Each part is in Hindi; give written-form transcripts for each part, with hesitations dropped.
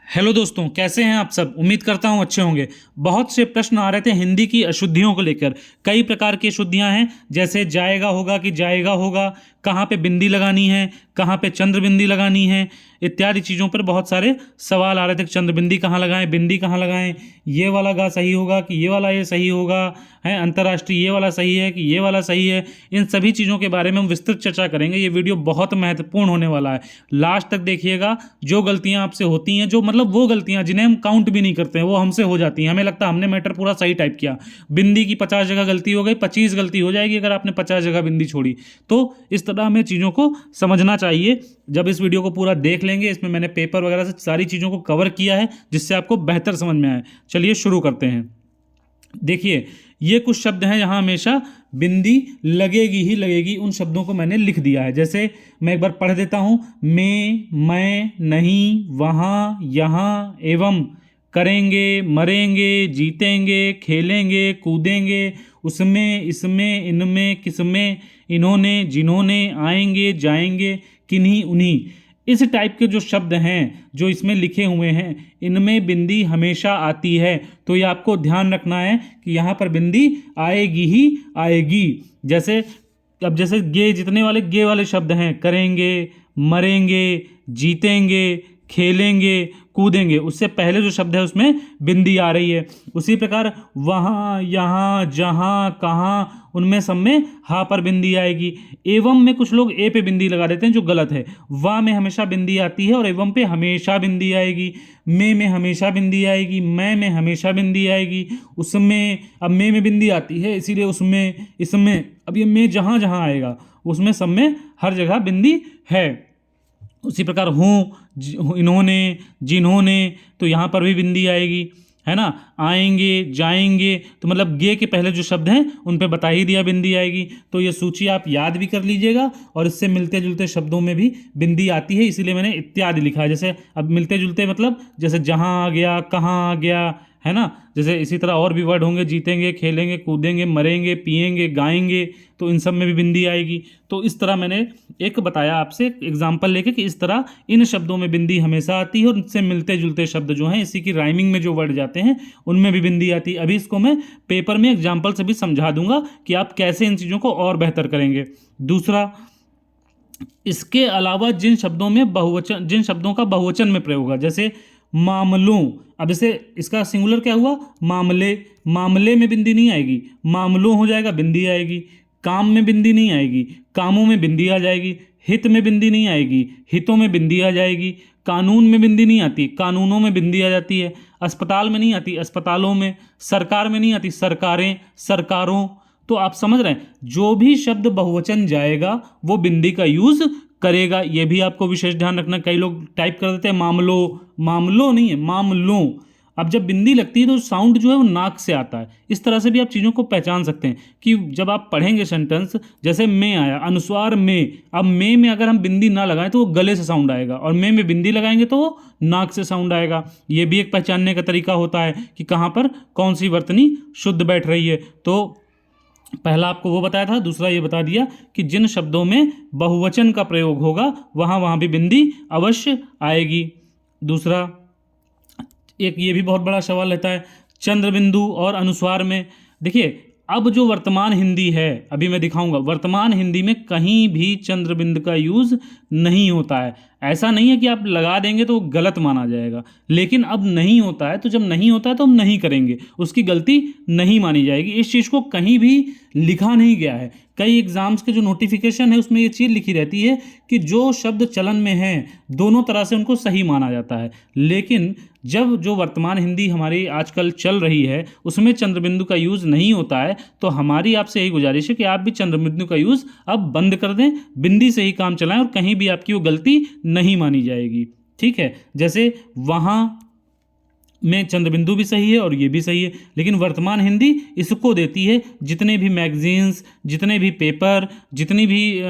हेलो दोस्तों, कैसे हैं आप सब। उम्मीद करता हूं अच्छे होंगे। बहुत से प्रश्न आ रहे थे हिंदी की अशुद्धियों को लेकर। कई प्रकार की अशुद्धियां हैं, जैसे जाएगा होगा कि जाएगा होगा, कहाँ पे बिंदी लगानी है, कहाँ पे चंद्र बिंदी लगानी है, इत्यादि चीज़ों पर बहुत सारे सवाल आ रहे थे कि चंद्र बिंदी कहाँ लगाएं, बिंदी कहाँ लगाएं, ये वाला गा सही होगा कि ये वाला ये सही होगा, है अंतर्राष्ट्रीय ये वाला सही है कि ये वाला सही है। इन सभी चीज़ों के बारे में हम विस्तृत चर्चा करेंगे। ये वीडियो बहुत महत्वपूर्ण होने वाला है, लास्ट तक देखिएगा। जो गलतियां आपसे होती हैं, जो मतलब वो गलतियां जिन्हें हम काउंट भी नहीं करते हैं, वो हमसे हो जाती हैं। हमें लगता है हमने मैटर पूरा सही टाइप किया, बिंदी की 50 जगह गलती हो गई, 25 गलती हो जाएगी अगर आपने 50 जगह बिंदी छोड़ी। तो इस तरह हमें चीज़ों को समझना चाहिए। जब इस वीडियो को पूरा देख लेंगे, इसमें मैंने पेपर वगैरह से सारी चीज़ों को कवर किया है, जिससे आपको बेहतर समझ में आए। चलिए शुरू करते हैं। देखिए, ये कुछ शब्द हैं यहाँ हमेशा बिंदी लगेगी ही लगेगी। उन शब्दों को मैंने लिख दिया है। जैसे मैं एक बार पढ़ देता हूँ। में, मैं, नहीं, वहाँ, यहाँ, एवं, करेंगे, मरेंगे, जीतेंगे, खेलेंगे, कूदेंगे, उसमें, इसमें, इनमें, किसमें, इन्होंने, जिन्होंने, आएंगे, जाएंगे, किन्हीं, उन्हीं। इस टाइप के जो शब्द हैं जो इसमें लिखे हुए हैं, इनमें बिंदी हमेशा आती है। तो ये आपको ध्यान रखना है कि यहाँ पर बिंदी आएगी ही आएगी। जैसे अब जैसे गे, जितने वाले गे वाले शब्द हैं, करेंगे, मरेंगे, जीतेंगे, खेलेंगे, कूदेंगे, उससे पहले जो शब्द है उसमें बिंदी आ रही है। उसी प्रकार वहाँ, यहाँ, जहाँ, कहाँ, उनमें सब में हा पर बिंदी आएगी। एवं में कुछ लोग ए पे बिंदी लगा देते हैं, जो गलत है। वा में हमेशा बिंदी आती है और एवं पे हमेशा बिंदी आएगी। में हमेशा बिंदी आएगी। मैं में हमेशा बिंदी आएगी। उसमें, अब में बिंदी आती है, इसीलिए उसमें, इसमें, अब ये में जहाँ जहाँ आएगा उसमें सब में हर जगह बिंदी है। उसी प्रकार हूँ, इन्होंने, जिन्होंने, तो यहाँ पर भी बिंदी आएगी, है ना। आएंगे, जाएंगे, तो मतलब गे के पहले जो शब्द हैं उन पे बता ही दिया बिंदी आएगी। तो ये सूची आप याद भी कर लीजिएगा, और इससे मिलते जुलते शब्दों में भी बिंदी आती है, इसीलिए मैंने इत्यादि लिखा है। जैसे अब मिलते जुलते मतलब जैसे जहाँ आ गया, कहाँ आ गया, है ना। जैसे इसी तरह और भी वर्ड होंगे, जीतेंगे, खेलेंगे, कूदेंगे, मरेंगे, पिएंगे, गाएंगे, तो इन सब में भी बिंदी आएगी। तो इस तरह मैंने एक बताया आपसे एग्जाम्पल लेके कि इस तरह इन शब्दों में बिंदी हमेशा आती है, और इनसे मिलते जुलते शब्द जो हैं, इसी की राइमिंग में जो वर्ड जाते हैं उनमें भी बिंदी आती है। अभी इसको मैं पेपर में एग्जाम्पल से भी समझा दूंगा कि आप कैसे इन चीज़ों को और बेहतर करेंगे। दूसरा, इसके अलावा जिन शब्दों में बहुवचन, जिन शब्दों का बहुवचन में प्रयोग होगा, जैसे मामलों। अब जैसे इसका सिंगुलर क्या हुआ, मामले। मामले में बिंदी नहीं आएगी, मामलों हो जाएगा, बिंदी आएगी। काम में बिंदी नहीं आएगी, कामों में बिंदी आ जाएगी। हित में बिंदी नहीं आएगी, हितों में बिंदी आ जाएगी। कानून में बिंदी नहीं आती, कानूनों में बिंदी आ जाती है। अस्पताल में नहीं आती, अस्पतालों में। सरकार में नहीं आती, सरकारें, सरकारों। तो आप समझ रहे हैं, जो भी शब्द बहुवचन जाएगा वो बिंदी का यूज करेगा। ये भी आपको विशेष ध्यान रखना। कई लोग टाइप कर देते हैं मामलों, मामलों नहीं है, मामलों। अब जब बिंदी लगती है तो साउंड जो है वो नाक से आता है। इस तरह से भी आप चीज़ों को पहचान सकते हैं कि जब आप पढ़ेंगे सेंटेंस, जैसे में आया, अनुस्वार में। अब में अगर हम बिंदी ना लगाएं तो वो गले से साउंड आएगा, और में बिंदी लगाएंगे तो वो नाक से साउंड आएगा। ये भी एक पहचानने का तरीका होता है कि कहाँ पर कौन सी वर्तनी शुद्ध बैठ रही है। तो पहला आपको वो बताया था। दूसरा ये बता दिया कि जिन शब्दों में बहुवचन का प्रयोग होगा वहाँ वहाँ भी बिंदी अवश्य आएगी। दूसरा, एक ये भी बहुत बड़ा सवाल रहता है चंद्र बिंदु और अनुस्वार में। देखिए, अब जो वर्तमान हिंदी है, अभी मैं दिखाऊंगा, वर्तमान हिंदी में कहीं भी चंद्र बिंदु का यूज नहीं होता है। ऐसा नहीं है कि आप लगा देंगे तो गलत माना जाएगा, लेकिन अब नहीं होता है, तो जब नहीं होता है तो हम नहीं करेंगे, उसकी गलती नहीं मानी जाएगी। इस चीज़ को कहीं भी लिखा नहीं गया है। कई एग्जाम्स के जो नोटिफिकेशन है उसमें ये चीज़ लिखी रहती है कि जो शब्द चलन में हैं दोनों तरह से उनको सही माना जाता है, लेकिन जब जो वर्तमान हिंदी हमारी आजकल चल रही है उसमें चंद्रबिंदु का यूज़ नहीं होता है, तो हमारी आपसे यही गुजारिश है कि आप भी चंद्रबिंदु का यूज़ अब बंद कर दें, बिंदी से ही काम चलाएं, और कहीं भी आपकी वो गलती नहीं मानी जाएगी। ठीक है, जैसे वहाँ में चंद्रबिंदु भी सही है और ये भी सही है, लेकिन वर्तमान हिंदी इसको देती है। जितने भी मैगजीन्स, जितने भी पेपर, जितनी भी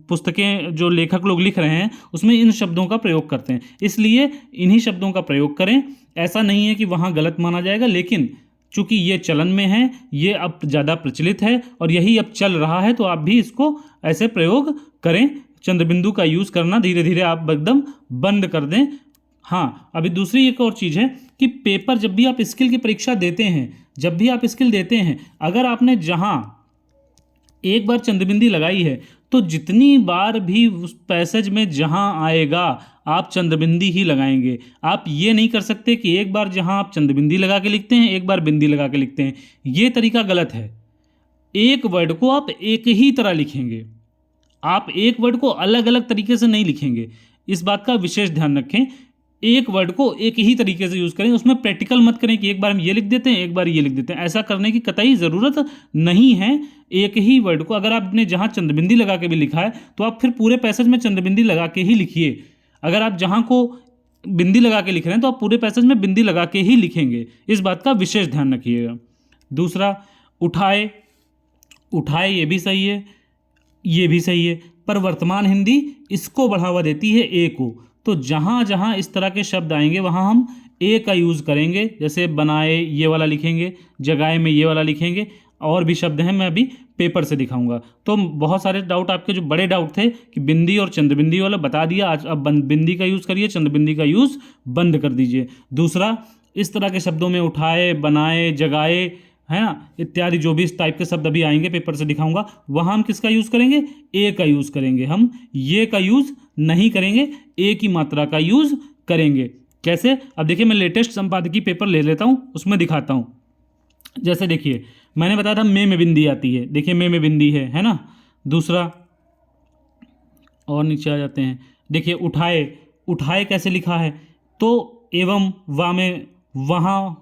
पुस्तकें जो लेखक लोग लिख रहे हैं उसमें इन शब्दों का प्रयोग करते हैं, इसलिए इन्हीं शब्दों का प्रयोग करें। ऐसा नहीं है कि वहाँ गलत माना जाएगा, लेकिन चूंकि ये चलन में है, ये अब ज़्यादा प्रचलित है और यही अब चल रहा है, तो आप भी इसको ऐसे प्रयोग करें। चंद्रबिंदु का यूज़ करना धीरे धीरे आप एकदम बंद कर दें। हाँ, अभी दूसरी एक और चीज़ है कि पेपर जब भी आप स्किल की परीक्षा देते हैं, जब भी आप स्किल देते हैं, अगर आपने जहाँ एक बार चंद्रबिंदी लगाई है तो जितनी बार भी उस पैसेज में जहाँ आएगा आप चंद्रबिंदी ही लगाएंगे। आप ये नहीं कर सकते कि एक बार जहाँ आप चंद्रबिंदी लगा के लिखते हैं, एक बार बिंदी लगा के लिखते हैं। ये तरीका गलत है। एक वर्ड को आप एक ही तरह लिखेंगे, आप एक वर्ड को अलग अलग तरीके से नहीं लिखेंगे। इस बात का विशेष ध्यान रखें। एक वर्ड को एक ही तरीके से यूज़ करें, उसमें प्रैक्टिकल मत करें कि एक बार हम ये लिख देते हैं, एक बार ये लिख देते हैं। ऐसा करने की कतई ज़रूरत नहीं है। एक ही वर्ड को अगर आपने जहाँ चंद्रबिंदी लगा के भी लिखा है तो आप फिर पूरे पैसेज में चंद्रबिंदी लगा के ही लिखिए। अगर आप जहाँ को बिंदी लगा के लिख रहे हैं तो आप पूरे पैसेज में बिंदी लगा के ही लिखेंगे। इस बात का विशेष ध्यान रखिएगा। दूसरा, उठाए, उठाए ये भी सही है, ये भी सही है, पर वर्तमान हिंदी इसको बढ़ावा देती है ए को। तो जहाँ जहाँ इस तरह के शब्द आएंगे वहाँ हम ए का यूज़ करेंगे। जैसे बनाए ये वाला लिखेंगे, जगाए में ये वाला लिखेंगे, और भी शब्द हैं मैं अभी पेपर से दिखाऊंगा। तो बहुत सारे डाउट आपके जो बड़े डाउट थे कि बिंदी और चंद्रबिंदी वाला बता दिया, आज अब बिंदी का यूज़ करिए, चंद्रबिंदी का यूज़ बंद कर दीजिए। दूसरा, इस तरह के शब्दों में उठाए, बनाए, जगाए, है ना, इत्यादि जो भी इस टाइप के शब्द अभी आएंगे पेपर से दिखाऊंगा, वहाँ हम किसका यूज़ करेंगे? ए का यूज़ करेंगे। हम ये का यूज़ नहीं करेंगे, ए की मात्रा का यूज़ करेंगे। कैसे? अब देखिए, मैं लेटेस्ट संपादकीय पेपर ले लेता हूँ, उसमें दिखाता हूँ। जैसे देखिए, मैंने बताया था में बिंदी आती है। देखिए में बिंदी है ना। दूसरा, और नीचे आ जाते हैं। देखिए उठाए, उठाए कैसे लिखा है? तो एवं, वा में, वहाँ।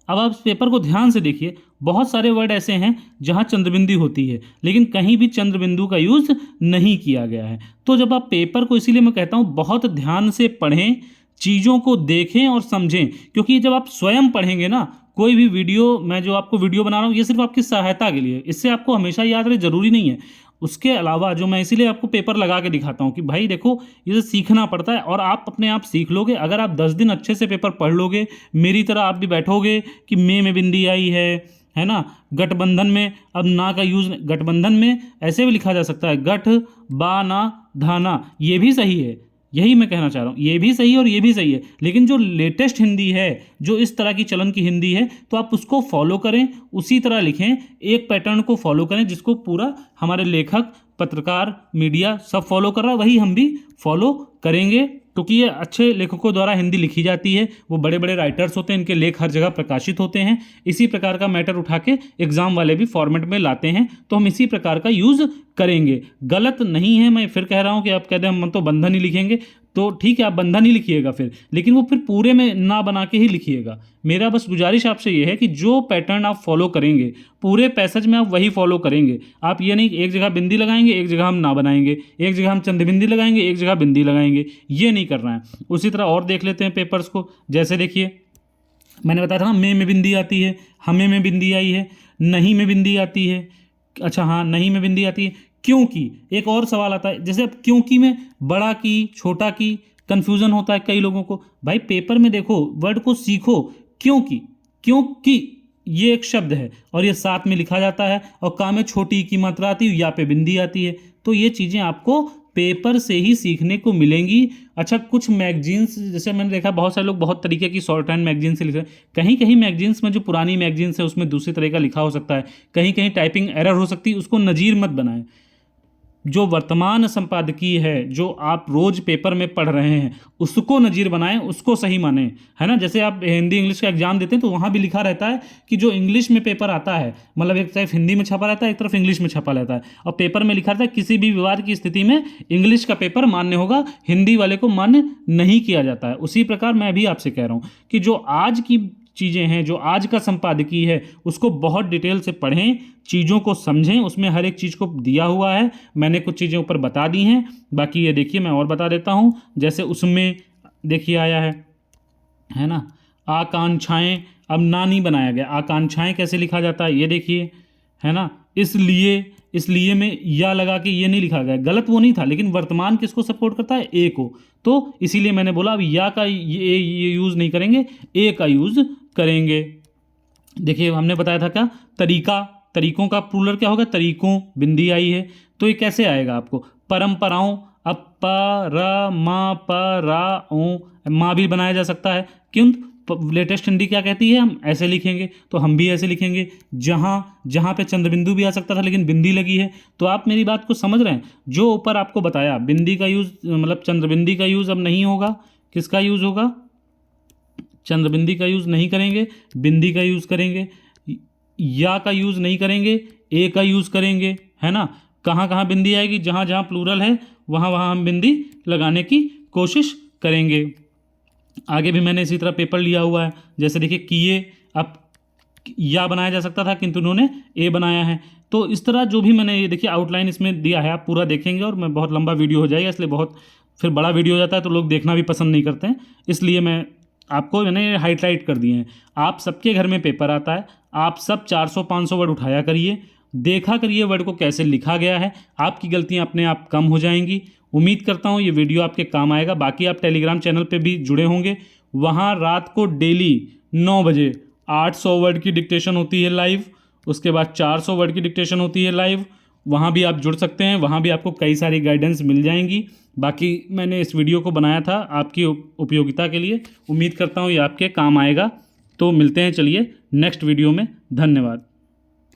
अब आप इस पेपर को ध्यान से देखिए, बहुत सारे वर्ड ऐसे हैं जहाँ चंद्रबिंदी होती है लेकिन कहीं भी चंद्रबिंदु का यूज़ नहीं किया गया है। तो जब आप पेपर को, इसीलिए मैं कहता हूँ बहुत ध्यान से पढ़ें, चीज़ों को देखें और समझें, क्योंकि जब आप स्वयं पढ़ेंगे ना, कोई भी वीडियो, मैं जो आपको वीडियो बना रहा हूँ ये सिर्फ आपकी सहायता के लिए, इससे आपको हमेशा याद रहे ज़रूरी नहीं है। उसके अलावा जो मैं इसीलिए आपको पेपर लगा के दिखाता हूँ कि भाई देखो, ये सीखना पड़ता है और आप अपने आप सीख लोगे। अगर आप 10 दिन अच्छे से पेपर पढ़ लोगे, मेरी तरह आप भी बैठोगे कि में बिंदी आई है ना। गठबंधन में अब ना का यूज़, गठबंधन में ऐसे भी लिखा जा सकता है गठ बा ना धाना, ये भी सही है। यही मैं कहना चाह रहा हूँ, ये भी सही है और ये भी सही है। लेकिन जो लेटेस्ट हिंदी है, जो इस तरह की चलन की हिंदी है, तो आप उसको फॉलो करें, उसी तरह लिखें, एक पैटर्न को फॉलो करें जिसको पूरा हमारे लेखक, पत्रकार, मीडिया सब फॉलो कर रहा है, वही हम भी फॉलो करेंगे। क्योंकि ये अच्छे लेखकों द्वारा हिंदी लिखी जाती है, वो बड़े बड़े राइटर्स होते हैं, इनके लेख हर जगह प्रकाशित होते हैं। इसी प्रकार का मैटर उठा के एग्जाम वाले भी फॉर्मेट में लाते हैं, तो हम इसी प्रकार का यूज़ करेंगे। गलत नहीं है। मैं फिर कह रहा हूँ कि आप कहते हैं हम तो बंधन ही लिखेंगे, तो ठीक है, आप बंधन ही लिखिएगा फिर, लेकिन वो फिर पूरे में ना बना के ही लिखिएगा। मेरा बस गुजारिश आपसे ये है कि जो पैटर्न आप फॉलो करेंगे, पूरे पैसेज में आप वही फॉलो करेंगे। आप ये नहीं एक जगह बिंदी लगाएंगे, एक जगह हम ना बनाएंगे, एक जगह हम चंद्रबिंदी लगाएंगे, एक जगह बिंदी लगाएंगे, ये नहीं करना है। उसी तरह और देख लेते हैं पेपर्स को। जैसे देखिए, मैंने बताया था ना, में बिंदी आती है, हमें में बिंदी आई है, नहीं में बिंदी आती है। अच्छा हाँ, नहीं में बिंदी आती है। क्योंकि एक और सवाल आता है, जैसे अब क्योंकि में बड़ा की, छोटा की, कन्फ्यूज़न होता है कई लोगों को। भाई पेपर में देखो, वर्ड को सीखो। क्योंकि, क्योंकि ये एक शब्द है और ये साथ में लिखा जाता है, और का में छोटी की मात्रा आती है, या पे बिंदी आती है। तो ये चीज़ें आपको पेपर से ही सीखने को मिलेंगी। अच्छा, कुछ मैगजीन्स, जैसे मैंने देखा बहुत सारे लोग बहुत तरीके की शॉर्ट हैंड मैगजीन से लिख रहे हैं। कहीं कहीं मैगजीन्स में, जो पुरानी मैगजीन्स है, उसमें दूसरी तरह का लिखा हो सकता है, कहीं कहीं टाइपिंग एरर हो सकती है, उसको नज़ीर मत बनाएं। जो वर्तमान संपादकीय है, जो आप रोज पेपर में पढ़ रहे हैं, उसको नज़ीर बनाएं, उसको सही माने, है ना। जैसे आप हिंदी इंग्लिश का एग्जाम देते हैं तो वहाँ भी लिखा रहता है कि जो इंग्लिश में पेपर आता है, मतलब एक तरफ हिंदी में छपा रहता है, एक तरफ इंग्लिश में छपा रहता है, और पेपर में लिखा रहता है किसी भी विवाद की स्थिति में इंग्लिश का पेपर मान्य होगा, हिंदी वाले को मान्य नहीं किया जाता है। उसी प्रकार मैं भी आपसे कह रहा हूँ कि जो आज की चीज़ें हैं, जो आज का संपादकीय है, उसको बहुत डिटेल से पढ़ें, चीज़ों को समझें, उसमें हर एक चीज़ को दिया हुआ है। मैंने कुछ चीज़ें ऊपर बता दी हैं, बाकी ये देखिए मैं और बता देता हूँ। जैसे उसमें देखिए आया है ना, आकांक्षाएं, अब ना नहीं बनाया गया, आकांक्षाएं कैसे लिखा जाता है ये देखिए, है ना। इसलिए, इसलिए में या लगा के ये नहीं लिखा गया, गलत वो नहीं था, लेकिन वर्तमान किसको सपोर्ट करता है? ए को। तो इसीलिए मैंने बोला अब या का ये यूज़ नहीं करेंगे, ए का यूज़ करेंगे। देखिए हमने बताया था क्या, तरीका, तरीकों का प्लूरल क्या होगा? तरीकों, बिंदी आई है, तो ये कैसे आएगा आपको? परंपराओं, अब प र म प रा ऊ माँ भी बनाया जा सकता है। क्यों? लेटेस्ट हिंदी क्या कहती है, हम ऐसे लिखेंगे, तो हम भी ऐसे लिखेंगे। जहाँ पे चंद्रबिंदु भी आ सकता था लेकिन बिंदी लगी है। तो आप मेरी बात को समझ रहे हैं? जो ऊपर आपको बताया, बिंदी का यूज़ मतलब चंद्रबिंदी का यूज़ अब नहीं होगा। किसका यूज़ होगा? चंद्रबिंदी का यूज़ नहीं करेंगे, बिंदी का यूज़ करेंगे। या का यूज़ नहीं करेंगे, ए का यूज़ करेंगे, है ना। कहाँ कहाँ बिंदी आएगी? जहाँ जहाँ प्लूरल है वहाँ वहाँ हम बिंदी लगाने की कोशिश करेंगे। आगे भी मैंने इसी तरह पेपर लिया हुआ है। जैसे देखिए किए, अब या बनाया जा सकता था किंतु उन्होंने ए बनाया है। तो इस तरह जो भी मैंने ये देखिए आउटलाइन इसमें दिया है, आप पूरा देखेंगे और मैं बहुत लंबा वीडियो हो जाएगा, इसलिए बहुत फिर बड़ा वीडियो हो जाता है तो लोग देखना भी पसंद नहीं करते हैं, इसलिए आपको मैंने हाईलाइट कर दिए हैं। आप सबके घर में पेपर आता है, आप सब 400-500 वर्ड उठाया करिए, देखा करिए वर्ड को कैसे लिखा गया है, आपकी गलतियां अपने आप कम हो जाएंगी। उम्मीद करता हूँ ये वीडियो आपके काम आएगा। बाकी आप टेलीग्राम चैनल पे भी जुड़े होंगे, वहाँ रात को डेली 9 बजे 800 वर्ड की डिक्टेशन होती है लाइव, उसके बाद 400 वर्ड की डिक्टेशन होती है लाइव। वहाँ भी आप जुड़ सकते हैं, वहाँ भी आपको कई सारी गाइडेंस मिल जाएंगी। बाकी मैंने इस वीडियो को बनाया था आपकी उपयोगिता के लिए, उम्मीद करता हूँ ये आपके काम आएगा। तो मिलते हैं चलिए नेक्स्ट वीडियो में, धन्यवाद।